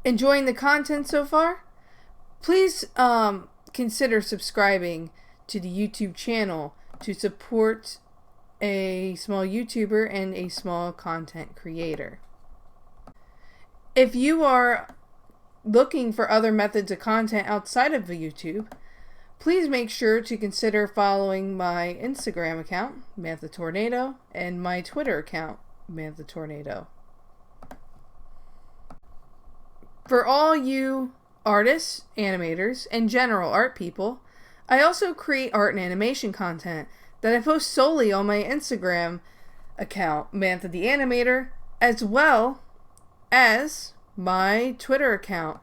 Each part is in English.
Enjoying the content so far? Please consider subscribing to the YouTube channel to support a small YouTuber and a small content creator. If you are looking for other methods of content outside of YouTube, please make sure to consider following my Instagram account, Mantha Tornado, and my Twitter account, Mantha Tornado. For all you artists, animators, and general art people, I also create art and animation content that I post solely on my Instagram account, Mantha the Animator, as well as my Twitter account,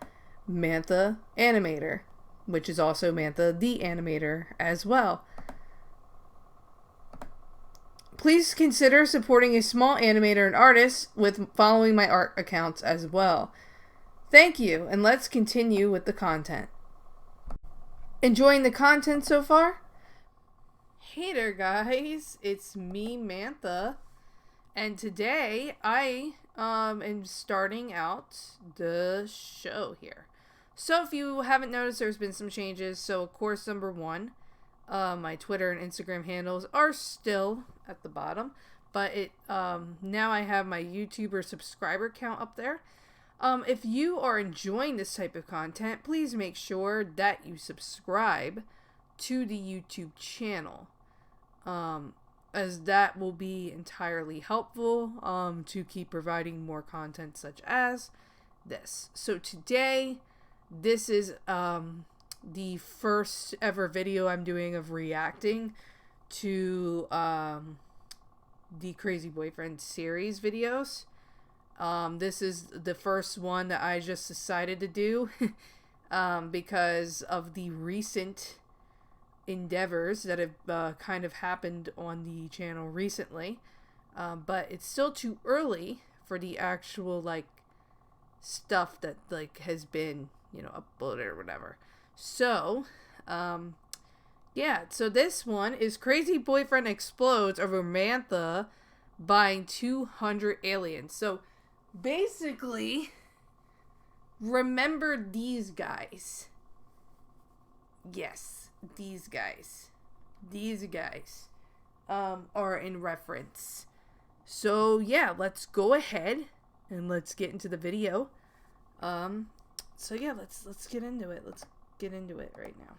Mantha Animator, which is also Mantha the Animator as well. Please consider supporting a small animator and artist with following my art accounts as well. Thank you, and let's continue with the content. Enjoying the content so far? Hey there guys, it's me, Mantha, and today I am starting out the show here. So if you haven't noticed, there's been some changes. So of course, number one, my Twitter and Instagram handles are still at the bottom, but now I have my YouTuber subscriber count up there. If you are enjoying this type of content, please make sure that you subscribe to the YouTube channel, as that will be entirely helpful to keep providing more content such as this. So today, this is the first ever video I'm doing of reacting to the Crazy Boyfriend series videos. This is the first one that I just decided to do because of the recent endeavors that have kind of happened on the channel recently. But it's still too early for the actual stuff that has been, uploaded or whatever. So, yeah, so this one is Crazy Boyfriend Explodes over Mantha buying 200 aliens. So basically, remember these guys. Yes, these guys. These guys are in reference. So yeah, let's go ahead and let's get into the video. So yeah, let's get into it. Let's get into it right now.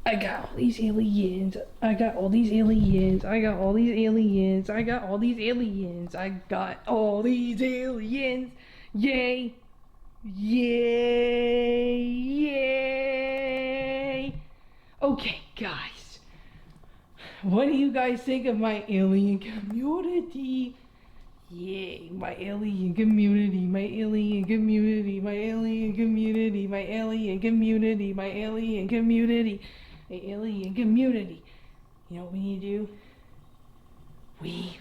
I got all these aliens. I got all these aliens. I got all these aliens. I got all these aliens. I got all these aliens. Yay. Yay. Yay. Okay, guys. What do you guys think of my alien community? Yay, my alien community, my alien community, my alien community, my alien community, my alien community. The alien community. You know what we need to do? We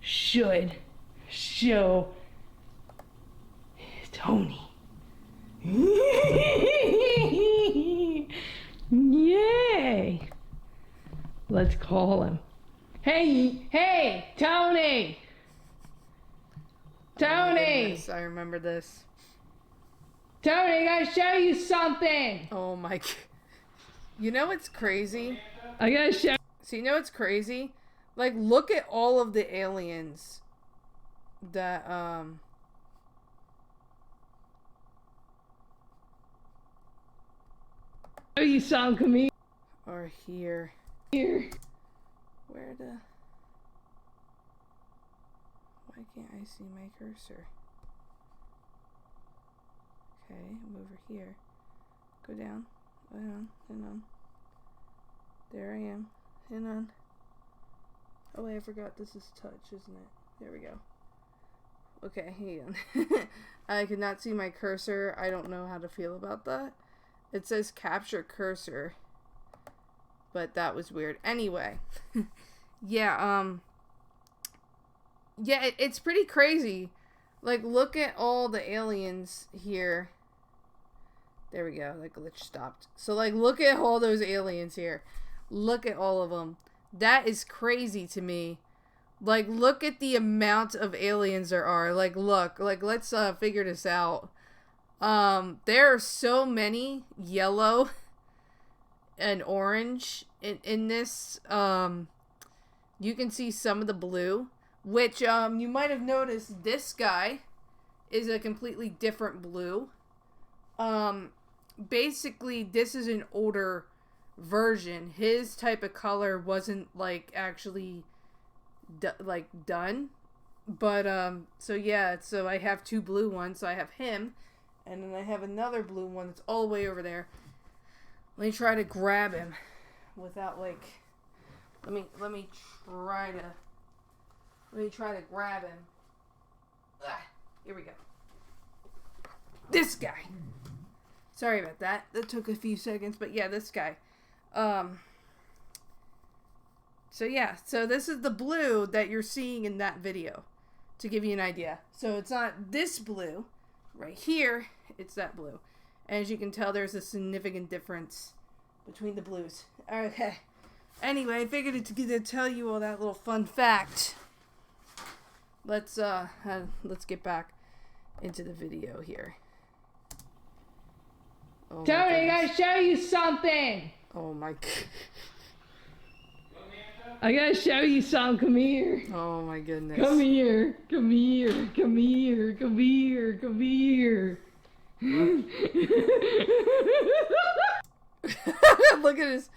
should show Tony. Yay! Let's call him. Hey, Tony! Tony! Yes, I remember this. Tony, I gotta show you something! Oh my god. You know what's crazy? I gotta show. So you know what's crazy? Look at all of the aliens that Show you some comedian. are here. Here. Where the? Why can't I see my cursor? Okay, I'm over here. Go down. Hang on. There I am. Hang on. Oh wait, I forgot this is touch, isn't it? There we go. Okay, hang on. I could not see my cursor. I don't know how to feel about that. It says capture cursor, but that was weird. Anyway, yeah, yeah, it's pretty crazy. Look at all the aliens here There we go. That glitch stopped. So, like, look at all those aliens here. Look at all of them. That is crazy to me. Like, look at the amount of aliens there are. Like, look. Like, let's figure this out. There are so many yellow and orange in this. You can see some of the blue. Which, you might have noticed this guy is a completely different blue. Basically, this is an older version. His type of color wasn't, like, actually, done. But, so yeah, so I have two blue ones. So I have him, and then I have another blue one that's all the way over there. Let me try to grab him without, like, let me try to grab him. Here we go. This guy. Sorry about that. That took a few seconds, but yeah, this guy. So yeah, so this is the blue that you're seeing in that video, to give you an idea. So it's not this blue right here, it's that blue. As you can tell, there's a significant difference between the blues. Okay. Anyway, I figured to tell you all that little fun fact. Let's get back into the video here. Oh Tony, I gotta show you something. Oh my god. I gotta show you something. Come here. Oh my goodness. Come here. Come here. Come here. Come here. Come here. Look at his.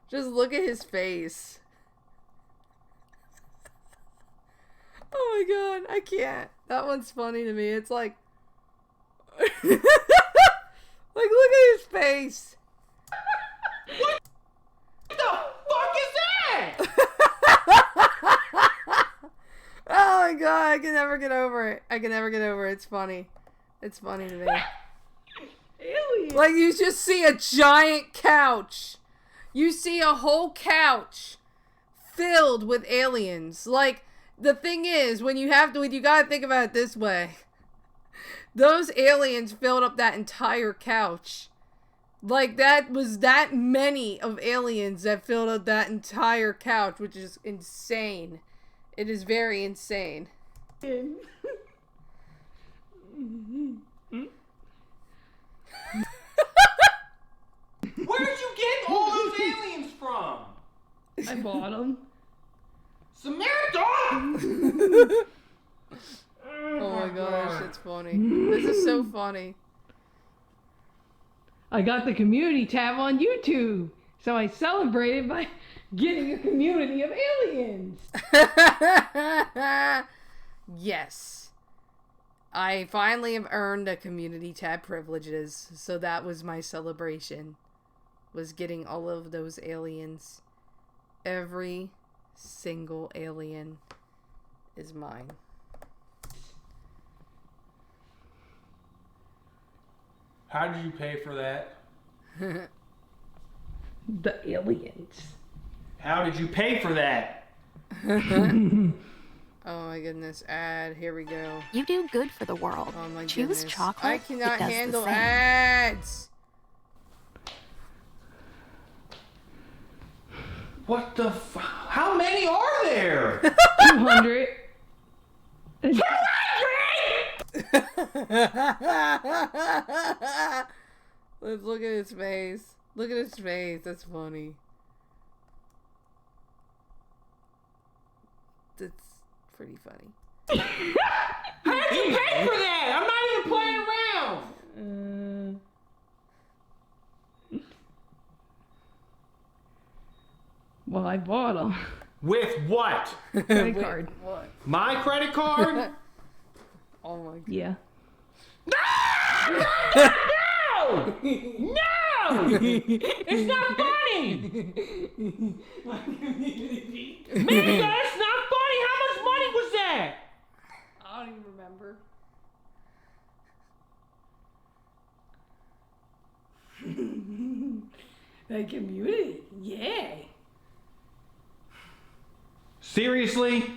Just look at his face. Oh my god, I can't. That one's funny to me. It's like, like, look at his face. What the fuck is that? Oh my god, I can never get over it. I can never get over it. It's funny. It's funny to me. Alien. Like, you just see a giant couch. You see a whole couch filled with aliens. Like, the thing is, when you gotta think about it this way. Those aliens filled up that entire couch. Like, that was that many of aliens that filled up that entire couch, which is insane. It is very insane. Where'd you get all those aliens from? I bought them. Samantha! Oh my gosh, it's funny. This is so funny. I got the community tab on YouTube, so I celebrated by getting a community of aliens. Yes. I finally have earned a community tab privileges, so that was my celebration. Was getting all of those aliens. Every single alien is mine. How did you pay for that? The aliens. How did you pay for that? Oh my goodness, ad, here we go. You do good for the world. Oh my Choose goodness. chocolate. I cannot it does handle the same. ads. What the How many are there? 200. Let's look at his face. Look at his face. That's funny. That's pretty funny. How did you pay for that? I'm not even playing around. Well, I bought them. With what? Credit card. What? My credit card? Oh my god. Yeah. No! No! It's not funny! Man, that's not funny! How much money was that? I don't even remember. A community. Yay. Seriously?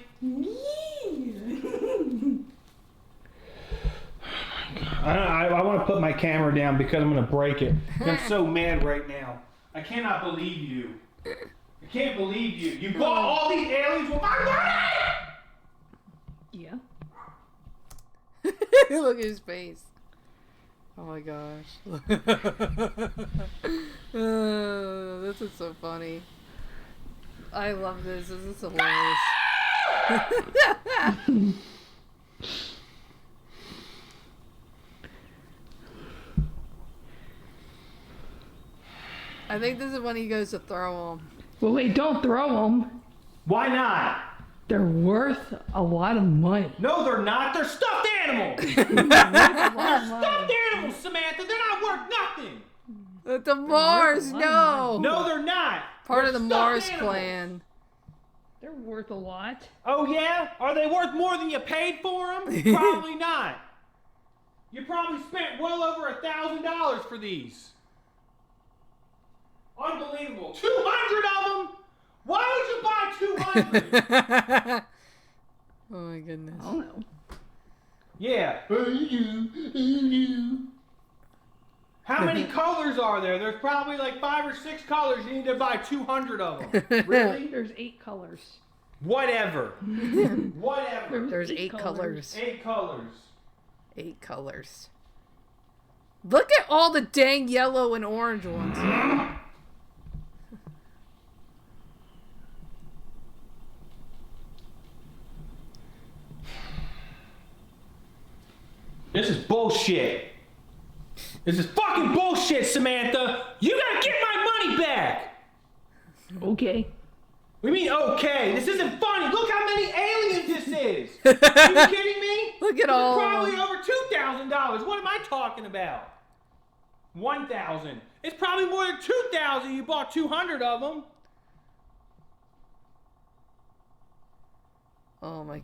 I want to put my camera down because I'm going to break it. I'm so mad right now. I cannot believe you. I can't believe you. You bought all these aliens with my money! Yeah. Look at his face. Oh my gosh. This is so funny. I love this. This is hilarious. I think this is when he goes to throw them. Well, wait, don't throw them. Why not? They're worth a lot of money. No, they're not. They're stuffed animals. Stuffed animals, Samantha. They're not worth nothing. The Mars, no. No, they're not. Part They're of the stuffed Mars animals. clan. They're worth a lot. Oh, yeah? Are they worth more than you paid for them? Probably not. You probably spent well over $1,000 for these. Unbelievable. 200 of them? Why would you buy 200? Oh my goodness. I don't know. Yeah. How many colors are there? There's probably like 5 or 6 colors. You need to buy 200 of them. Really? There's 8 colors. Whatever. Whatever. There's 8 colors. 8 colors. 8 colors. Look at all the dang yellow and orange ones. This is bullshit. This is fucking bullshit, Samantha. You gotta get my money back. Okay. What do you mean, okay? This isn't funny. Look how many aliens this is. Are you kidding me? Look at This all is of probably them. over $2,000. What am I talking about? 1,000. It's probably more than 2,000. You bought 200 of them. Oh my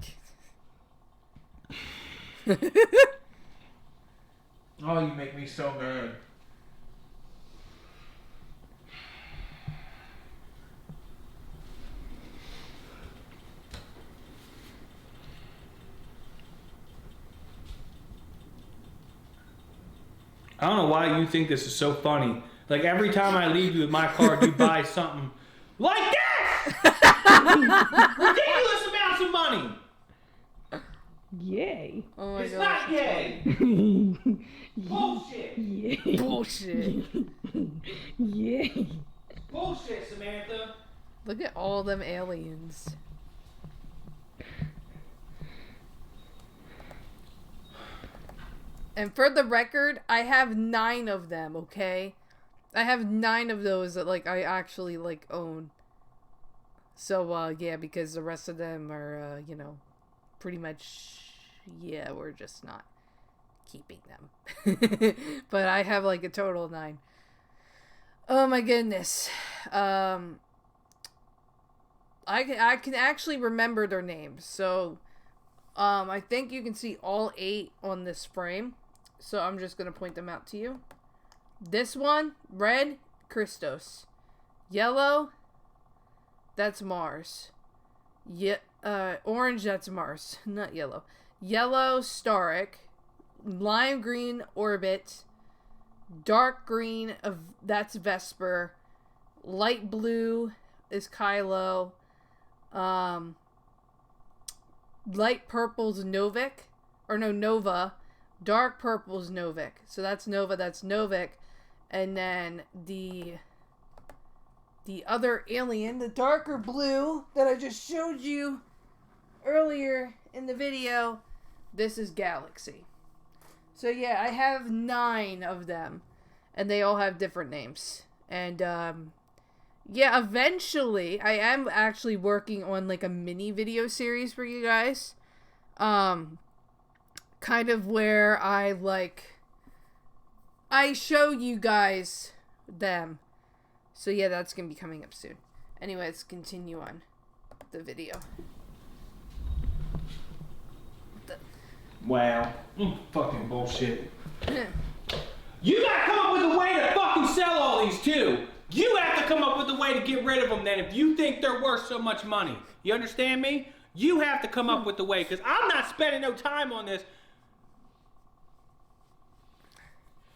goodness. Oh, you make me so mad. I don't know why you think this is so funny. Like every time I leave you with my card, you buy something like this! Ridiculous amounts of money! Yay. Oh my It's gosh. not gay! Bullshit! Yay. Bullshit. Yay. Bullshit, Samantha! Look at all them aliens. And for the record, I have 9 of them, okay? I have 9 of those that, like, I actually, like, own. So, yeah, because the rest of them are, you know, pretty much, yeah, we're just not keeping them. But I have, like, a total of 9. Oh, my goodness. I can actually remember their names. So, I think you can see all 8 on this frame. So I'm just going to point them out to you. This one, red, Christos. Yellow, that's Mars. Orange, that's Mars. Not yellow. Yellow, Starik. Lime green, Orbit. Dark green, that's Vesper. Light blue is Kylo. Light purple's Novik. Or no, Nova. Dark purple's Novik. So that's Nova, that's Novik. And then the other alien, the darker blue that I just showed you earlier in the video, this is Galaxy. So yeah, I have 9 of them. And they all have different names. And yeah, eventually I am actually working on like a mini video series for you guys. Kind of where I show you guys them. So yeah, that's gonna be coming up soon. Anyway, let's continue on the video. Wow. Fucking bullshit. You gotta come up with a way to fucking sell all these too. You have to come up with a way to get rid of them then if you think they're worth so much money. You understand me? You have to come up with a way because I'm not spending no time on this.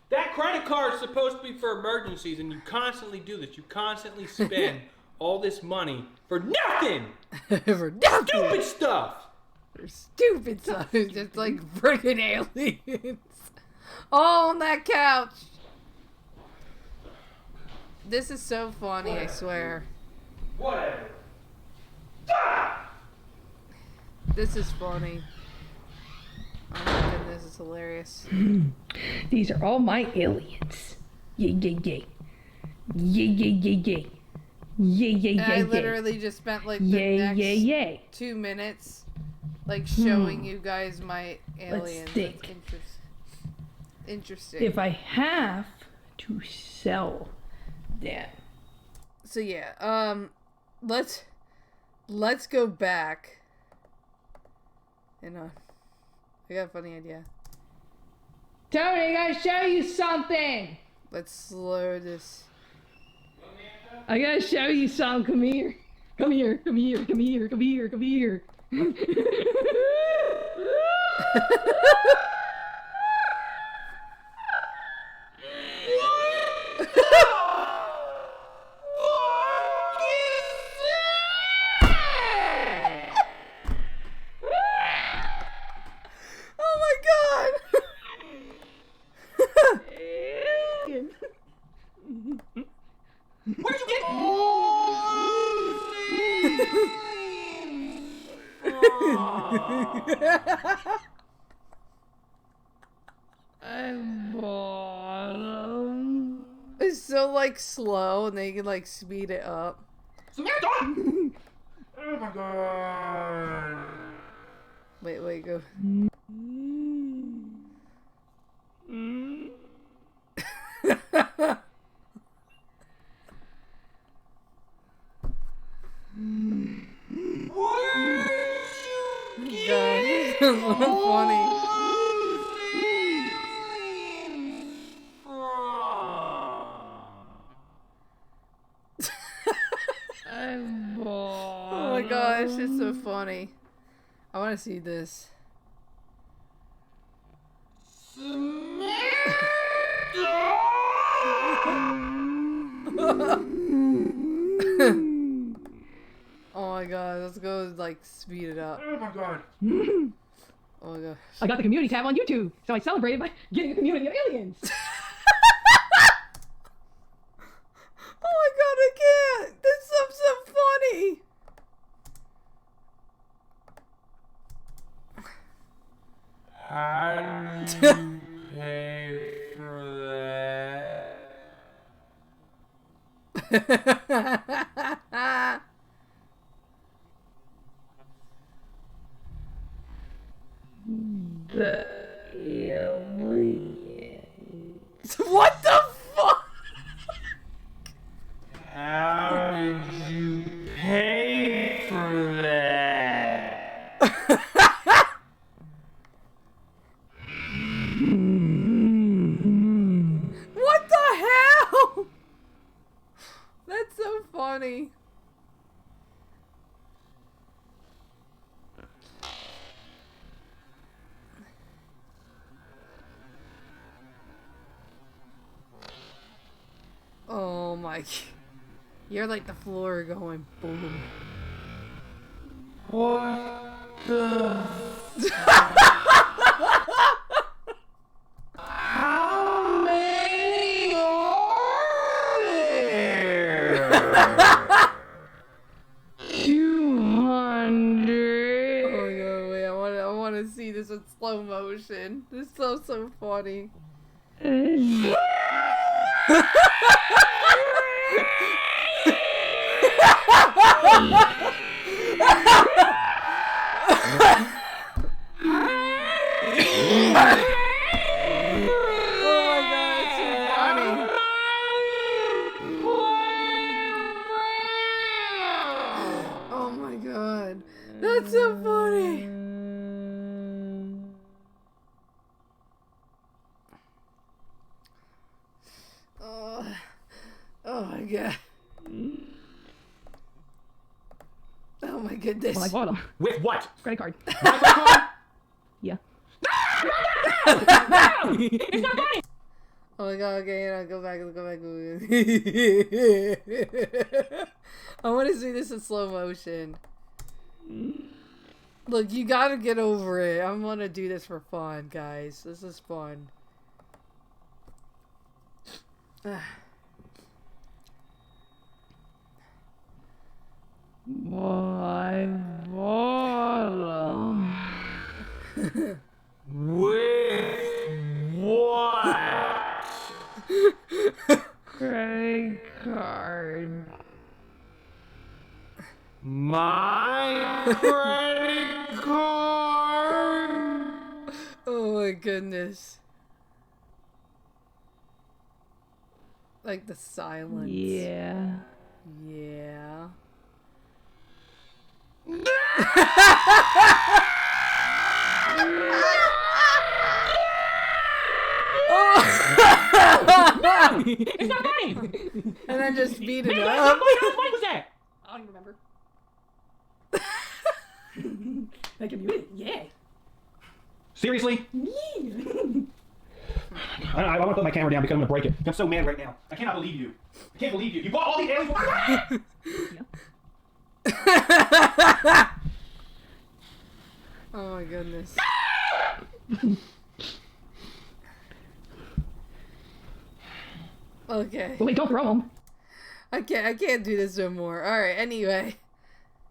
That credit card is supposed to be for emergencies, and you constantly do this. You constantly spend all this money for nothing. For nothing. Stupid stuff. For stupid stuff. Just like freaking aliens. All on that couch. This is so funny, I swear. Whatever. This is funny. Oh my goodness, it's hilarious. These are all my aliens. Yay, yay, yay. Yay, yay, yay, yay. Yay, yay, yay, I yay. literally just spent like the Yay, next yay, yay. 2 minutes like showing you guys my aliens. think. That's interesting. If I have to sell them. So yeah, let's go back. Hang on. I got a funny idea. Tony, I gotta show you something. Let's slow this. I gotta show you something. Come here. Come here. Come here. Come here. Come here. Come here. Oh my god! Where'd you get? I'm bottom. It's so like slow, and they can like speed it up. Oh my god. Wait, go. God, this is so funny. I'm bottom. Oh my gosh, it's so funny. I want to see this. Oh my god, let's go like speed it up. Oh my god. Oh my gosh. I got the community tab on YouTube, so I celebrated by getting a community of aliens. Oh my god, I can't! This stuff's so funny! How do you pay for that? What the fuck? How did you pay for that? What the hell? That's so funny. Oh my. You're like the floor going boom. What the? How many are there? 200. Oh my god, wait, I want to see this in slow motion. This is so funny. Oh my god, that's so funny. Oh my god. Oh my goodness. Well, I bought them. With what? Credit card. Credit card? Yeah. It's not funny. Oh my god, okay, go back. I want to see this in slow motion. Look, you gotta get over it. I'm gonna do this for fun, guys. This is fun. My bottom. With what? Credit card. My credit card. Oh my goodness. Like the silence. Yeah. Yeah. It's not funny. And I just beat it Maybe up. that's not funny. How funny was that? I don't even remember. Like a mutant? Yeah. Seriously? I want to put my camera down because I'm going to break it. I'm so mad right now. I cannot believe you. I can't believe you. You bought all these aliens. Oh my goodness. Okay. Wait, don't throw them. I can't do this no more. Alright, anyway.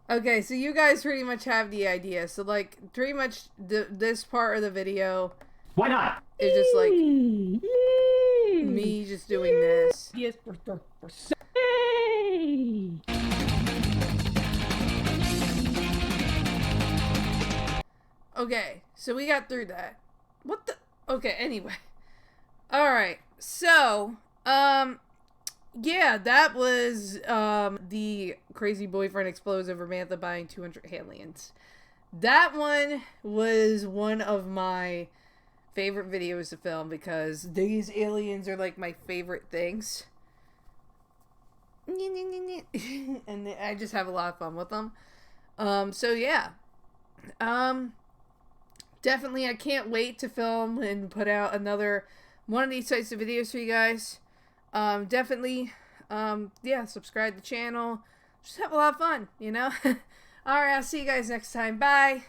Okay, so you guys pretty much have the idea. So, like, pretty much this part of the video Why not? is just, like, me just doing this. Yes, for Okay, so we got through that. What the? Okay, anyway. Alright, so, yeah, that was, the crazy boyfriend explodes over Mantha buying 200 aliens. That one was one of my favorite videos to film because these aliens are, like, my favorite things. And I just have a lot of fun with them. So, yeah. Definitely, I can't wait to film and put out another one of these types of videos for you guys. Definitely, yeah, subscribe to the channel. Just have a lot of fun, you know? Alright, I'll see you guys next time. Bye!